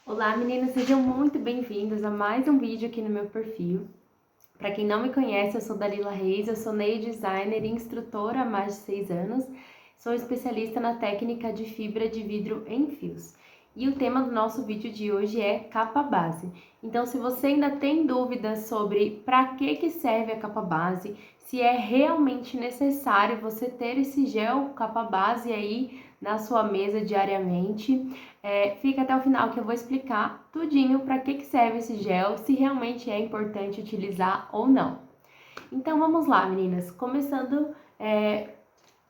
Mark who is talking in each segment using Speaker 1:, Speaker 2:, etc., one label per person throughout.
Speaker 1: Olá meninas, sejam muito bem-vindos a mais um vídeo aqui no meu perfil. Para quem não me conhece, eu sou Dalila Reis, eu sou nail designer e instrutora há mais de 6 anos. Sou especialista na técnica de fibra de vidro em fios. E o tema do nosso vídeo de hoje é capa base. Então, se você ainda tem dúvidas sobre para que serve a capa base, se é realmente necessário você ter esse gel capa base aí na sua mesa diariamente, fica até o final que eu vou explicar tudinho para que serve esse gel, se realmente é importante utilizar ou não. Então vamos lá, meninas,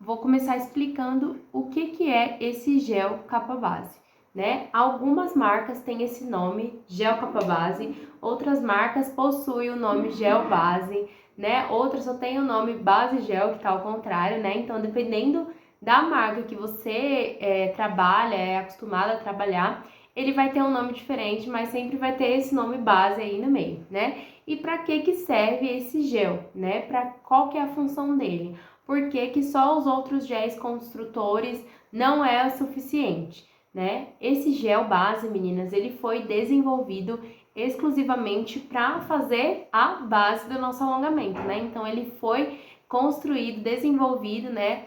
Speaker 1: vou começar explicando o que é esse gel capa base, né? Algumas marcas têm esse nome, gel capa base, outras marcas possuem o nome gel base, né? Outras só tem o nome base gel, que tá ao contrário, né? Então, dependendo da marca que você trabalha, é acostumado a trabalhar, ele vai ter um nome diferente, mas sempre vai ter esse nome base aí no meio, né? E para que serve esse gel, né? Qual que é a função dele? Por que só os outros géis construtores não é o suficiente, né? Esse gel base, meninas, ele foi desenvolvido exclusivamente para fazer a base do nosso alongamento, né? Então, ele foi construído, desenvolvido, né?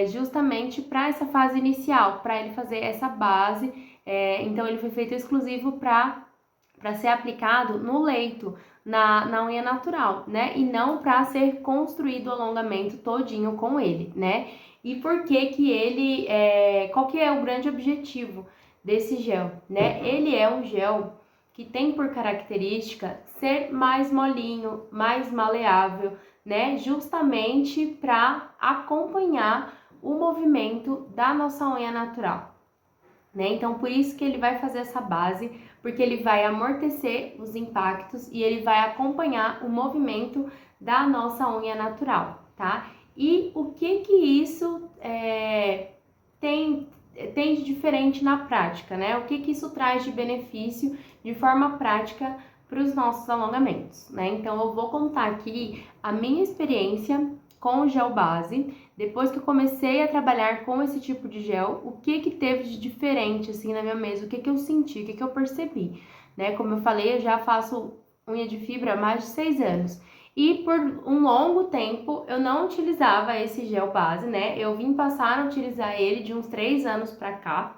Speaker 1: Justamente para essa fase inicial, para ele fazer essa base. Então, ele foi feito exclusivo para ser aplicado no leito, na unha natural, né? E não para ser construído o alongamento todinho com ele, né? E por que ele, qual que é o grande objetivo desse gel, né? Ele é um gel que tem por característica ser mais molinho, mais maleável, né? Justamente para acompanhar o movimento da nossa unha natural, né? Então, por isso que ele vai fazer essa base, porque ele vai amortecer os impactos e ele vai acompanhar o movimento da nossa unha natural, tá? E o que isso tem de diferente na prática, né? O que isso traz de benefício de forma prática para os nossos alongamentos, né? Então, eu vou contar aqui a minha experiência com o gel base. Depois que eu comecei a trabalhar com esse tipo de gel, o que teve de diferente assim na minha mesa, o que eu senti, o que eu percebi, né? Como eu falei, eu já faço unha de fibra há mais de 6 anos. E por um longo tempo eu não utilizava esse gel base, né? Eu vim passar a utilizar ele de uns 3 anos pra cá.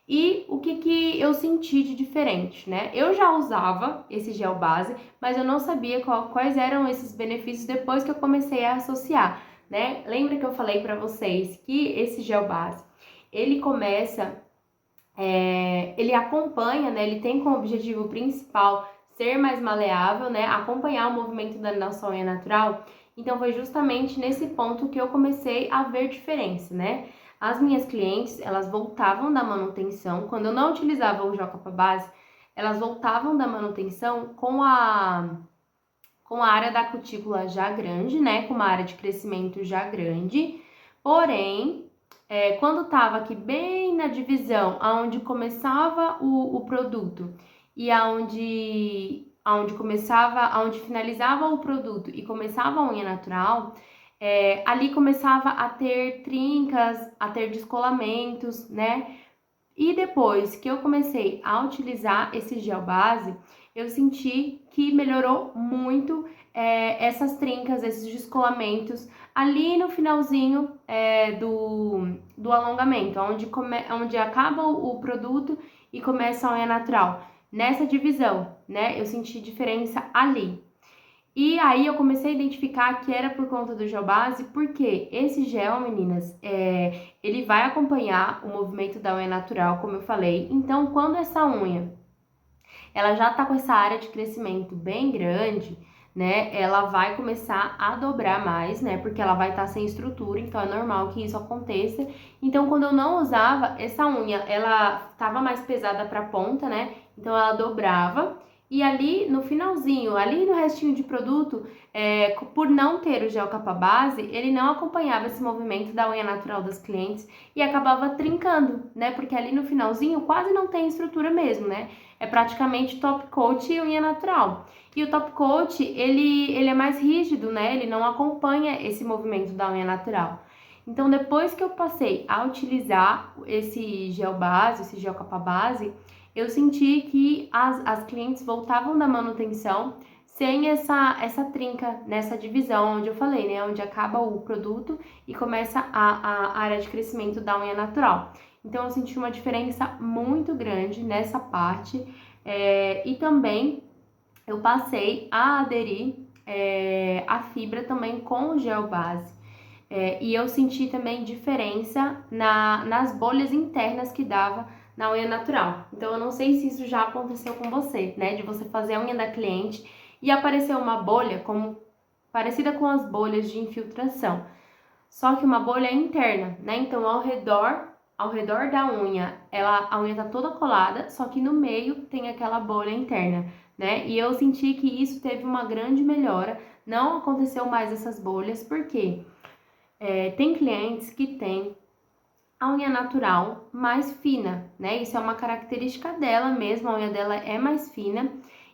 Speaker 1: E o que eu senti de diferente, né? Eu já usava esse gel base, mas eu não sabia quais eram esses benefícios depois que eu comecei a associar, né? Lembra que eu falei para vocês que esse gel base, ele ele acompanha, né? Ele tem como objetivo principal ser mais maleável, né? Acompanhar o movimento da nossa unha natural. Então, foi justamente nesse ponto que eu comecei a ver diferença, né? As minhas clientes, elas voltavam da manutenção, quando eu não utilizava o gel capa base, elas voltavam da manutenção com a área da cutícula já grande, né? Com uma área de crescimento já grande. Porém, quando tava aqui bem na divisão, aonde começava o produto e aonde finalizava o produto e começava a unha natural, ali começava a ter trincas, a ter descolamentos, né? E depois que eu comecei a utilizar esse gel base, eu senti que melhorou muito essas trincas, esses descolamentos ali no finalzinho do alongamento, onde acaba o produto e começa a unha natural. Nessa divisão, né, eu senti diferença ali. E aí eu comecei a identificar que era por conta do gel base, porque esse gel, meninas, ele vai acompanhar o movimento da unha natural, como eu falei. Então, quando essa unha, ela já tá com essa área de crescimento bem grande, né, ela vai começar a dobrar mais, né, porque ela vai estar sem estrutura, então é normal que isso aconteça. Então, quando eu não usava, essa unha, ela tava mais pesada pra ponta, né, então ela dobrava. E ali no finalzinho, ali no restinho de produto, por não ter o gel capa base, ele não acompanhava esse movimento da unha natural das clientes e acabava trincando, né? Porque ali no finalzinho quase não tem estrutura mesmo, né? É praticamente top coat e unha natural. E o top coat, ele é mais rígido, né? Ele não acompanha esse movimento da unha natural. Então, depois que eu passei a utilizar esse gel base, esse gel capa base, eu senti que as clientes voltavam da manutenção sem essa trinca, nessa divisão onde eu falei, né? Onde acaba o produto e começa a área de crescimento da unha natural. Então, eu senti uma diferença muito grande nessa parte. E também eu passei a aderir a fibra também com o gel base. E eu senti também diferença nas bolhas internas que dava na unha natural. Então, eu não sei se isso já aconteceu com você, né? De você fazer a unha da cliente e aparecer uma bolha parecida com as bolhas de infiltração. Só que uma bolha interna, né? Então, ao redor da unha, a unha tá toda colada, só que no meio tem aquela bolha interna, né? E eu senti que isso teve uma grande melhora. Não aconteceu mais essas bolhas, por quê? Tem clientes que têm a unha natural mais fina, né? Isso é uma característica dela mesmo, a unha dela é mais fina.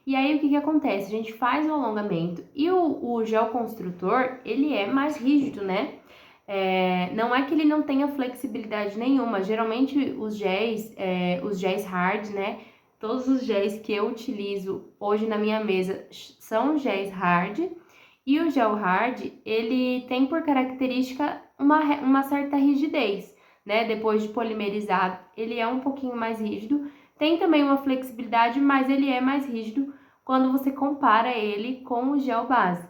Speaker 1: E aí, o que acontece? A gente faz o alongamento e o gel construtor, ele é mais rígido, né? Não é que ele não tenha flexibilidade nenhuma. Geralmente, os géis hard, né? Todos os géis que eu utilizo hoje na minha mesa são géis hard. E o gel hard, ele tem por característica uma certa rigidez, né? Depois de polimerizado, ele é um pouquinho mais rígido. Tem também uma flexibilidade, mas ele é mais rígido quando você compara ele com o gel base,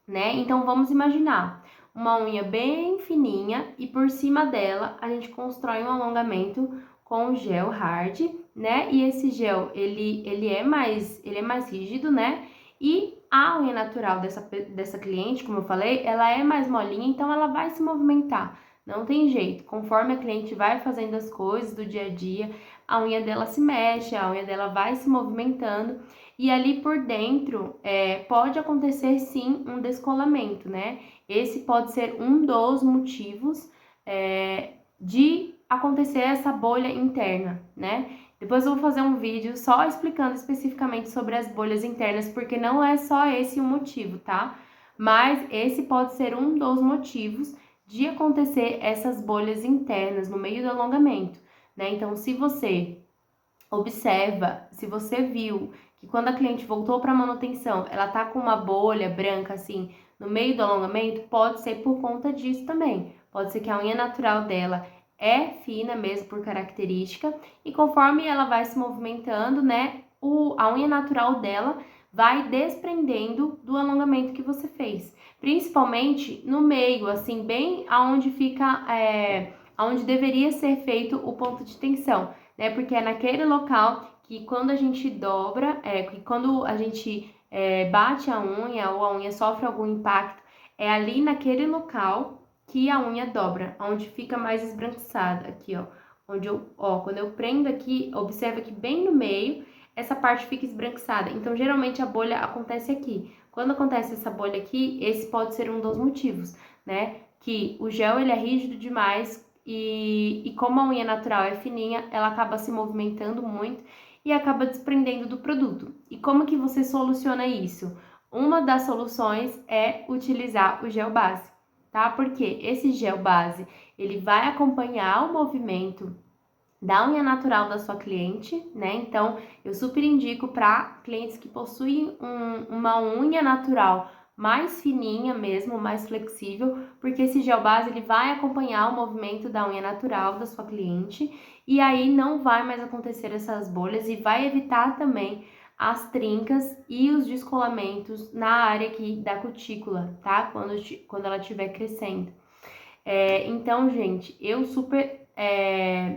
Speaker 1: né? Então, vamos imaginar uma unha bem fininha e por cima dela a gente constrói um alongamento com gel hard, né? E esse gel, ele é mais rígido, né? E a unha natural dessa cliente, como eu falei, ela é mais molinha, então ela vai se movimentar. Não tem jeito. Conforme a cliente vai fazendo as coisas do dia a dia, a unha dela se mexe, a unha dela vai se movimentando. E ali por dentro, pode acontecer sim um descolamento, né? Esse pode ser um dos motivos de acontecer essa bolha interna, né? Depois eu vou fazer um vídeo só explicando especificamente sobre as bolhas internas, porque não é só esse o motivo, tá? Mas esse pode ser um dos motivos de acontecer essas bolhas internas no meio do alongamento, né? Então, se você observa, se você viu que quando a cliente voltou para manutenção, ela tá com uma bolha branca assim no meio do alongamento, pode ser por conta disso também. Pode ser que a unha natural dela é fina mesmo por característica e conforme ela vai se movimentando, né, a unha natural dela vai desprendendo do alongamento que você fez. Principalmente no meio, assim, bem aonde fica, aonde deveria ser feito o ponto de tensão, né? Porque é naquele local que quando a gente dobra, que quando a gente bate a unha ou a unha sofre algum impacto, é ali naquele local que a unha dobra, onde fica mais esbranquiçada, aqui, ó. Quando eu prendo aqui, observa que bem no meio, essa parte fica esbranquiçada. Então, geralmente a bolha acontece aqui. Quando acontece essa bolha aqui, esse pode ser um dos motivos, né? Que o gel, ele é rígido demais e como a unha natural é fininha, ela acaba se movimentando muito e acaba desprendendo do produto. E como que você soluciona isso? Uma das soluções é utilizar o gel base, tá? Porque esse gel base, ele vai acompanhar o movimento da unha natural da sua cliente, né? Então, eu super indico para clientes que possuem uma unha natural mais fininha mesmo, mais flexível, porque esse gel base ele vai acompanhar o movimento da unha natural da sua cliente e aí não vai mais acontecer essas bolhas e vai evitar também as trincas e os descolamentos na área aqui da cutícula, tá? Quando ela estiver crescendo. Então, gente, eu super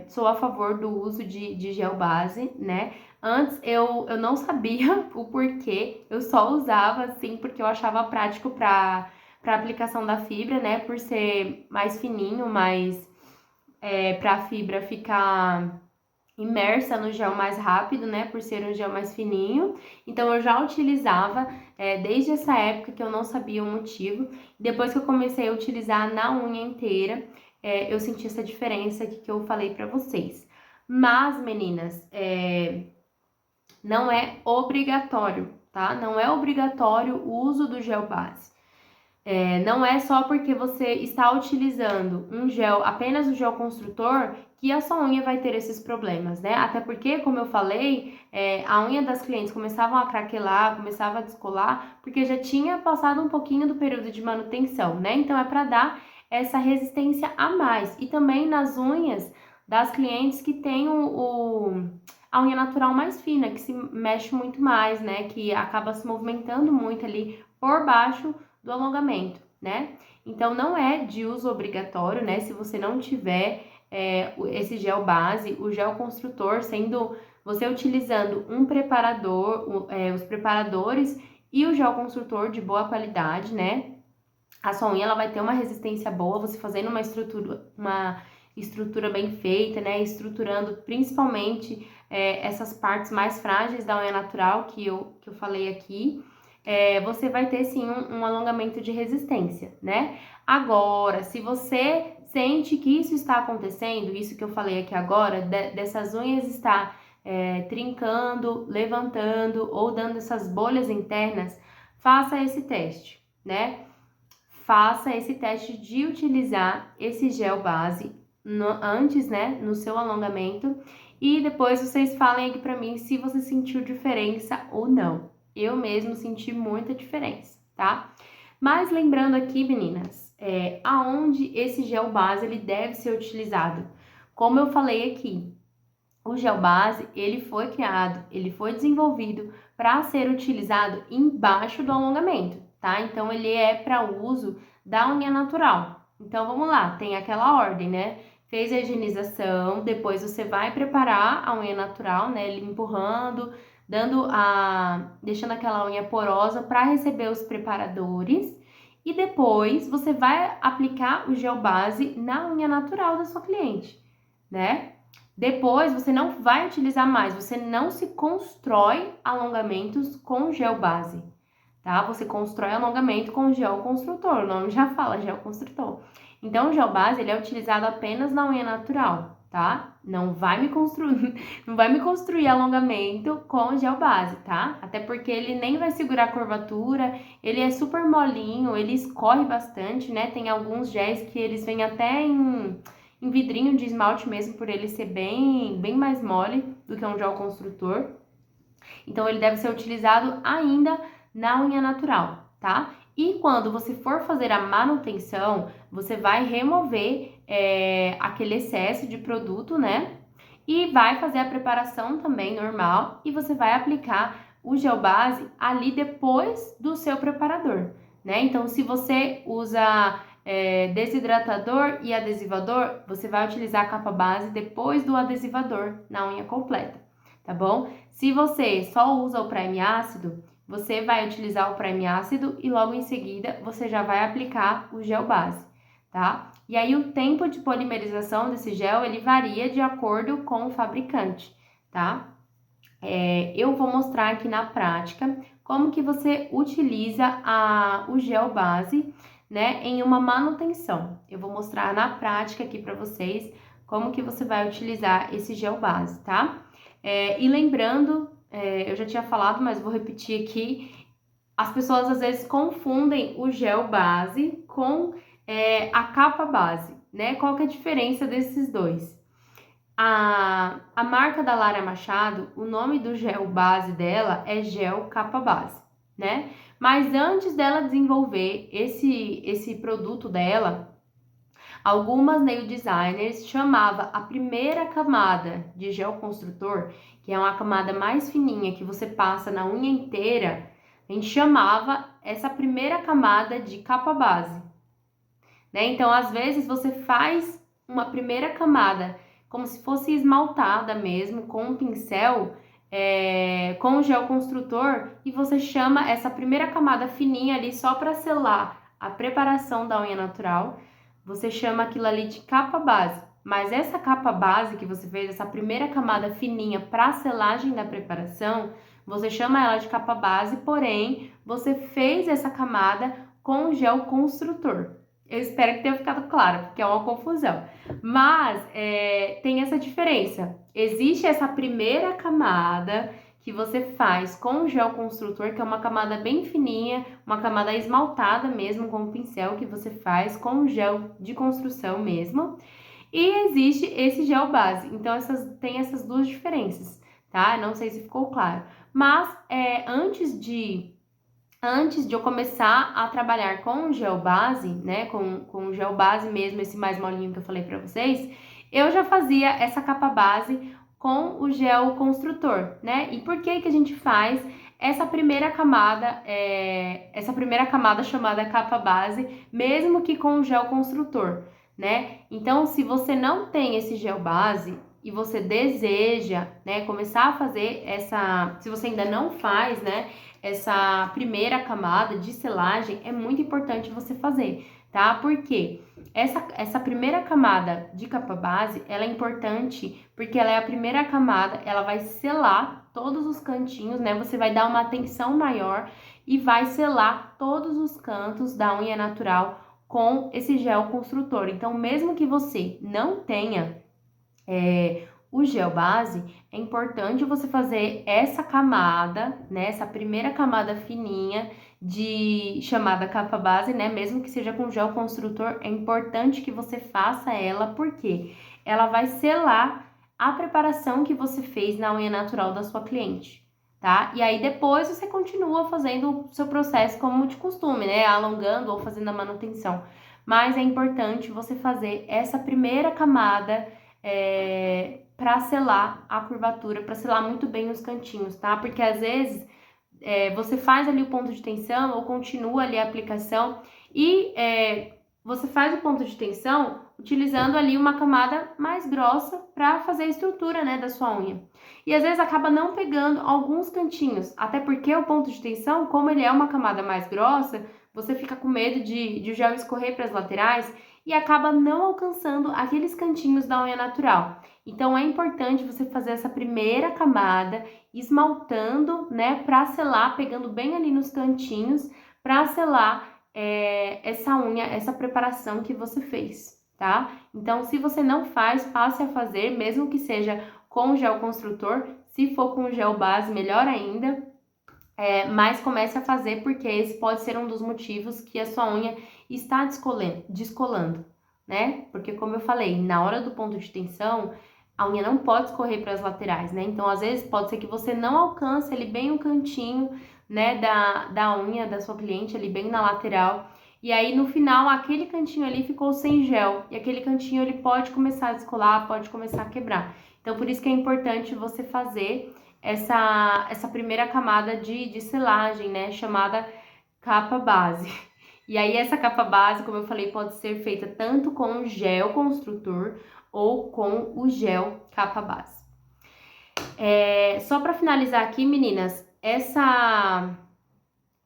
Speaker 1: sou a favor do uso de gel base, né? Antes eu não sabia o porquê, eu só usava assim porque eu achava prático para aplicação da fibra, né? Por ser mais fininho, para a fibra ficar imersa no gel mais rápido, né, por ser um gel mais fininho. Então, eu já utilizava desde essa época que eu não sabia o motivo. Depois que eu comecei a utilizar na unha inteira, eu senti essa diferença que eu falei pra vocês. Mas, meninas, não é obrigatório, tá? Não é obrigatório o uso do gel base. Não é só porque você está utilizando um gel, apenas o gel construtor, que a sua unha vai ter esses problemas, né? Até porque, como eu falei, a unha das clientes começavam a craquelar, começava a descolar, porque já tinha passado um pouquinho do período de manutenção, né? Então é para dar essa resistência a mais. E também nas unhas das clientes que têm a unha natural mais fina, que se mexe muito mais, né? Que acaba se movimentando muito ali por baixo do alongamento, né? Então, não é de uso obrigatório, né? Se você não tiver esse gel base, o gel construtor, sendo você utilizando um preparador, os preparadores e o gel construtor de boa qualidade, né? A sua unha ela vai ter uma resistência boa, você fazendo uma estrutura bem feita, né? Estruturando principalmente essas partes mais frágeis da unha natural que eu falei aqui. Você vai ter sim um alongamento de resistência, né? Agora, se você sente que isso está acontecendo, isso que eu falei aqui agora, dessas unhas está trincando, levantando ou dando essas bolhas internas, faça esse teste, né? Faça esse teste de utilizar esse gel base antes, né, no seu alongamento, e depois vocês falem aqui pra mim se você sentiu diferença ou não. Eu mesmo senti muita diferença, tá? Mas lembrando aqui, meninas, aonde esse gel base ele deve ser utilizado. Como eu falei aqui, o gel base, ele foi criado, ele foi desenvolvido para ser utilizado embaixo do alongamento, tá? Então, ele é para uso da unha natural. Então, vamos lá, tem aquela ordem, né? Fez a higienização, depois você vai preparar a unha natural, né? Empurrando, deixando aquela unha porosa para receber os preparadores. E depois, você vai aplicar o gel base na unha natural da sua cliente, né? Depois, você não vai utilizar mais, você não se constrói alongamentos com gel base, tá? Você constrói alongamento com gel construtor, o nome já fala, gel construtor. Então, o gel base, ele é utilizado apenas na unha natural, tá? Não vai me construir alongamento com gel base, tá? Até porque ele nem vai segurar a curvatura, ele é super molinho, ele escorre bastante, né? Tem alguns géis que eles vêm até em vidrinho de esmalte mesmo, por ele ser bem mais mole do que um gel construtor. Então, ele deve ser utilizado ainda na unha natural, tá? E quando você for fazer a manutenção, você vai remover aquele excesso de produto, né? E vai fazer a preparação também normal e você vai aplicar o gel base ali depois do seu preparador, né? Então, se você usa desidratador e adesivador, você vai utilizar a capa base depois do adesivador na unha completa, tá bom? Se você só usa o prime ácido, você vai utilizar o prime ácido e logo em seguida você já vai aplicar o gel base, tá? E aí o tempo de polimerização desse gel, ele varia de acordo com o fabricante, tá? Eu vou mostrar aqui na prática como que você utiliza o gel base, né, em uma manutenção. Eu vou mostrar na prática aqui para vocês como que você vai utilizar esse gel base, tá? E lembrando, eu já tinha falado, mas vou repetir aqui, as pessoas às vezes confundem o gel base com a capa base, né? Qual que é a diferença desses dois? A marca da Lara Machado, o nome do gel base dela é gel capa base, né? Mas antes dela desenvolver esse produto dela, algumas nail designers chamavam a primeira camada de gel construtor, que é uma camada mais fininha que você passa na unha inteira, a gente chamava essa primeira camada de capa base, né? Então, às vezes você faz uma primeira camada como se fosse esmaltada mesmo, com um pincel, com gel construtor, e você chama essa primeira camada fininha ali só para selar a preparação da unha natural, você chama aquilo ali de capa base. Mas essa capa base que você fez, essa primeira camada fininha para selagem da preparação, você chama ela de capa base, porém, você fez essa camada com gel construtor. Eu espero que tenha ficado claro, porque é uma confusão. Mas tem essa diferença. Existe essa primeira camada que você faz com o gel construtor, que é uma camada bem fininha, uma camada esmaltada mesmo com o pincel que você faz com o gel de construção mesmo. E existe esse gel base, então tem essas duas diferenças, tá? Não sei se ficou claro. Mas antes de eu começar a trabalhar com o gel base, né, com o gel base mesmo, esse mais molinho que eu falei pra vocês, eu já fazia essa capa base com o gel construtor, né? E por que que a gente faz essa primeira camada chamada capa base, mesmo que com o gel construtor, né? Então, se você não tem esse gel base e você deseja, né, começar a fazer se você ainda não faz, né, essa primeira camada de selagem, é muito importante você fazer, tá? Porque essa primeira camada de capa base, ela é importante porque ela é a primeira camada, ela vai selar todos os cantinhos, né? Você vai dar uma atenção maior e vai selar todos os cantos da unha natural com esse gel construtor. Então, mesmo que você não tenha o gel base, é importante você fazer essa camada, né? Essa primeira camada fininha chamada capa base, né? Mesmo que seja com gel construtor, é importante que você faça ela, porque ela vai selar a preparação que você fez na unha natural da sua cliente, tá? E aí depois você continua fazendo o seu processo como de costume, né? Alongando ou fazendo a manutenção. Mas é importante você fazer essa primeira camada para selar a curvatura, para selar muito bem os cantinhos, tá? Porque às vezes você faz ali o ponto de tensão ou continua ali a aplicação e você faz o ponto de tensão utilizando ali uma camada mais grossa para fazer a estrutura, né, da sua unha. E às vezes acaba não pegando alguns cantinhos, até porque o ponto de tensão, como ele é uma camada mais grossa, você fica com medo de o gel escorrer para as laterais e acaba não alcançando aqueles cantinhos da unha natural. Então, é importante você fazer essa primeira camada, esmaltando, né, para selar, pegando bem ali nos cantinhos, para selar essa unha, essa preparação que você fez, tá? Então, se você não faz, passe a fazer, mesmo que seja com gel construtor. Se for com gel base, melhor ainda. Mas comece a fazer, porque esse pode ser um dos motivos que a sua unha está descolando, né? Porque, como eu falei, na hora do ponto de tensão, a unha não pode escorrer para as laterais, né? Então, às vezes, pode ser que você não alcance ali bem o cantinho, né, da unha da sua cliente, ali bem na lateral. E aí, no final, aquele cantinho ali ficou sem gel. E aquele cantinho, ele pode começar a descolar, pode começar a quebrar. Então, por isso que é importante você fazer essa primeira camada de selagem, né, chamada capa base. E aí essa capa base, como eu falei, pode ser feita tanto com o gel construtor ou com o gel capa base. Só para finalizar aqui, meninas,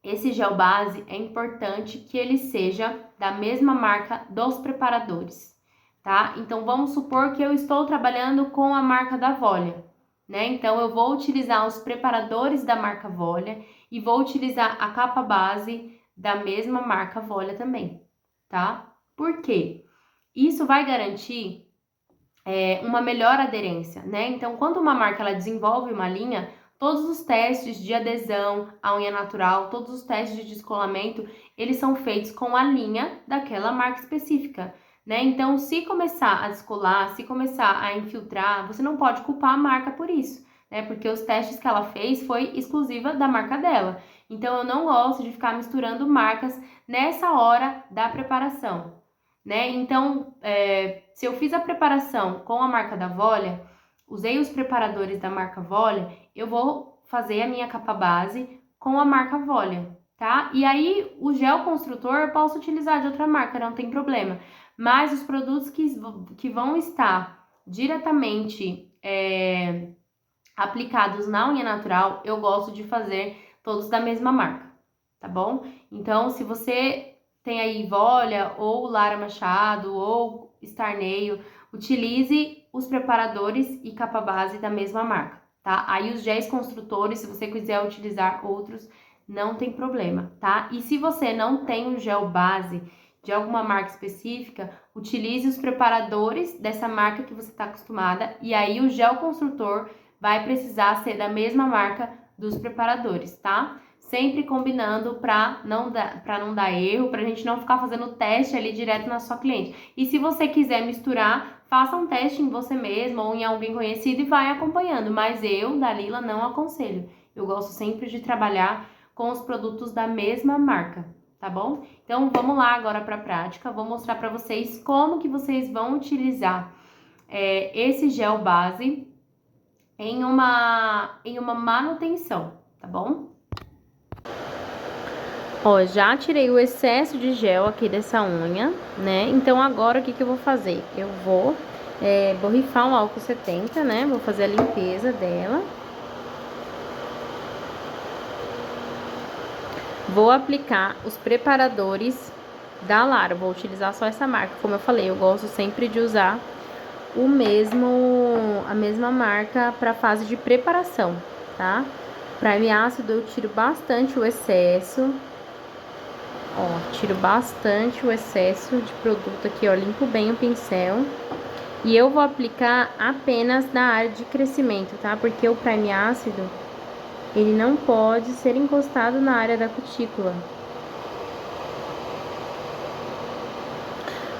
Speaker 1: esse gel base é importante que ele seja da mesma marca dos preparadores, tá? Então, vamos supor que eu estou trabalhando com a marca da Volia, né? Então, eu vou utilizar os preparadores da marca Volia e vou utilizar a capa base da mesma marca Volia também, tá? Por quê? Isso vai garantir uma melhor aderência, né? Então, quando uma marca ela desenvolve uma linha, todos os testes de adesão à unha natural, todos os testes de descolamento, eles são feitos com a linha daquela marca específica, né? Então, se começar a descolar, se começar a infiltrar, você não pode culpar a marca por isso, né? Porque os testes que ela fez foi exclusiva da marca dela. Então, eu não gosto de ficar misturando marcas nessa hora da preparação, né? Então, se eu fiz a preparação com a marca da Volia, usei os preparadores da marca Volia, eu vou fazer a minha capa base com a marca Volia, tá? E aí, o gel construtor eu posso utilizar de outra marca, não tem problema. Mas os produtos que vão estar diretamente aplicados na unha natural, eu gosto de fazer todos da mesma marca, tá bom? Então, se você tem aí Volia, ou Lara Machado, ou Star Nail, utilize os preparadores e capa base da mesma marca, tá? Aí os géis construtores, se você quiser utilizar outros, não tem problema, tá? E se você não tem um gel base de alguma marca específica, utilize os preparadores dessa marca que você está acostumada, e aí o gel construtor vai precisar ser da mesma marca dos preparadores, tá? Sempre combinando para não dar erro, pra gente não ficar fazendo teste ali direto na sua cliente. E se você quiser misturar, faça um teste em você mesmo ou em alguém conhecido e vai acompanhando. Mas eu, Dalila, não aconselho. Eu gosto sempre de trabalhar com os produtos da mesma marca, tá bom? Então, vamos lá agora para a prática. Vou mostrar para vocês como que vocês vão utilizar esse gel base em uma manutenção, tá bom? Ó, já tirei o excesso de gel aqui dessa unha, né? Então, agora o que que eu vou fazer? Eu vou borrifar um álcool 70, né? Vou fazer a limpeza dela. Vou aplicar os preparadores da Lara. Vou utilizar só essa marca. Como eu falei, eu gosto sempre de usar a mesma marca para fase de preparação, tá? Prime ácido eu tiro bastante o excesso. Ó, tiro bastante o excesso de produto aqui, ó, limpo bem o pincel. E eu vou aplicar apenas na área de crescimento, tá? Porque o prime ácido, ele não pode ser encostado na área da cutícula.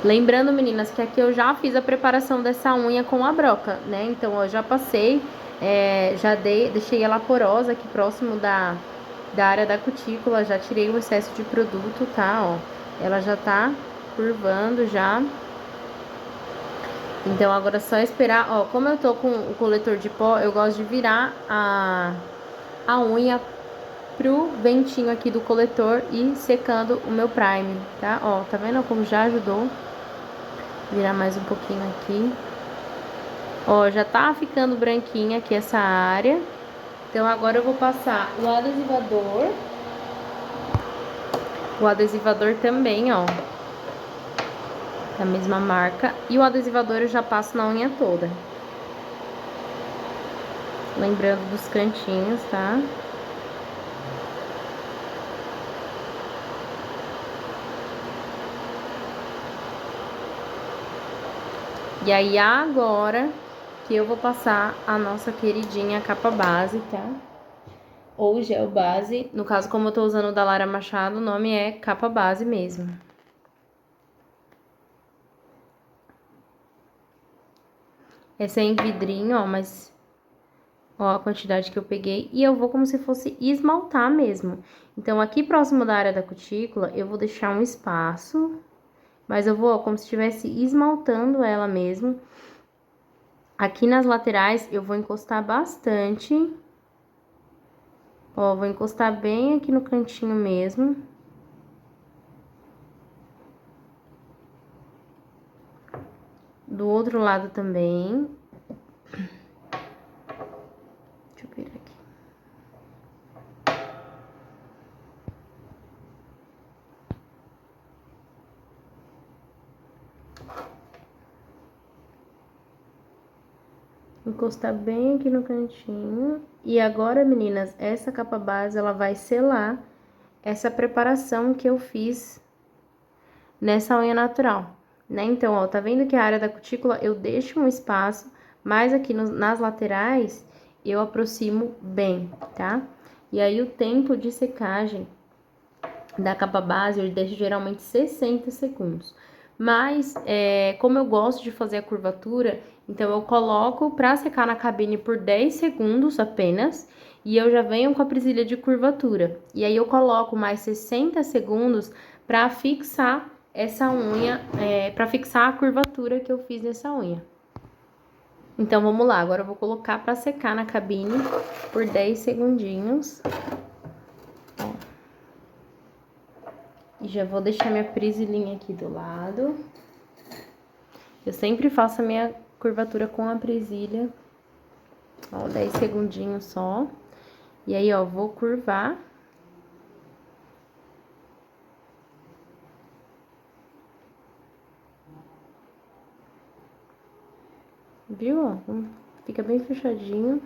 Speaker 1: Lembrando, meninas, que aqui eu já fiz a preparação dessa unha com a broca, né? Então, eu já passei, deixei ela porosa aqui próximo da área da cutícula, já tirei o excesso de produto, tá? Ó, ela já tá curvando já. Então, agora é só esperar, ó, como eu tô com o coletor de pó, eu gosto de virar a unha pro ventinho aqui do coletor e secando o meu prime, tá? Ó, tá vendo como já ajudou? Virar mais um pouquinho aqui. Ó, já tá ficando branquinha aqui essa área. Então, agora eu vou passar o adesivador. O adesivador também, ó, da mesma marca. E o adesivador eu já passo na unha toda. Lembrando dos cantinhos, tá? E aí, agora que eu vou passar a nossa queridinha capa base, tá? Ou gel base. No caso, como eu tô usando o da Lara Machado, o nome é capa base mesmo. Essa é em vidrinho, ó, mas ó a quantidade que eu peguei. E eu vou como se fosse esmaltar mesmo. Então, aqui próximo da área da cutícula, eu vou deixar um espaço. Mas eu vou, ó, como se estivesse esmaltando ela mesmo. Aqui nas laterais, eu vou encostar bastante. Ó, vou encostar bem aqui no cantinho mesmo. Do outro lado também. Deixa eu ver aqui. Encostar bem aqui no cantinho. E agora, meninas, essa capa base, ela vai selar essa preparação que eu fiz nessa unha natural, né? Então, ó, tá vendo que a área da cutícula eu deixo um espaço, mas aqui nas laterais eu aproximo bem, tá? E aí, o tempo de secagem da capa base eu deixo geralmente 60 segundos. Mas, como eu gosto de fazer a curvatura, então eu coloco pra secar na cabine por 10 segundos apenas. E eu já venho com a presilha de curvatura. E aí eu coloco mais 60 segundos pra fixar essa unha, pra fixar a curvatura que eu fiz nessa unha. Então, vamos lá. Agora eu vou colocar pra secar na cabine por 10 segundinhos. E já vou deixar minha prisilinha aqui do lado. Eu sempre faço a minha curvatura com a presilha. Ó, 10 segundinhos só. E aí, ó, vou curvar. Viu, ó? Fica bem fechadinho.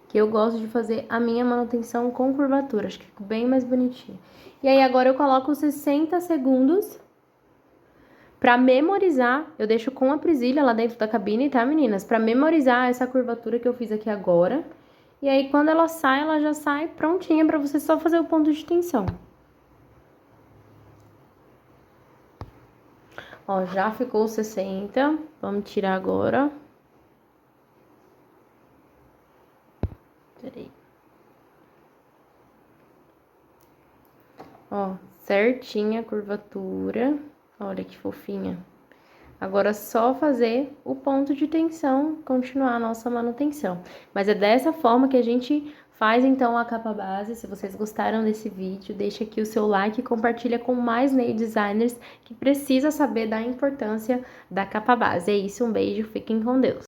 Speaker 1: Que eu gosto de fazer a minha manutenção com curvatura. Acho que fica bem mais bonitinho. E aí, agora eu coloco 60 segundos Pra memorizar, eu deixo com a presilha lá dentro da cabine, tá, meninas? Pra memorizar essa curvatura que eu fiz aqui agora. E aí, quando ela sai, ela já sai prontinha pra você só fazer o ponto de tensão. Ó, já ficou 60. Vamos tirar agora. Peraí. Ó, certinha a curvatura. Olha que fofinha. Agora, só fazer o ponto de tensão, continuar a nossa manutenção. Mas é dessa forma que a gente faz, então, a capa base. Se vocês gostaram desse vídeo, deixa aqui o seu like e compartilha com mais nail designers que precisam saber da importância da capa base. É isso, um beijo, fiquem com Deus!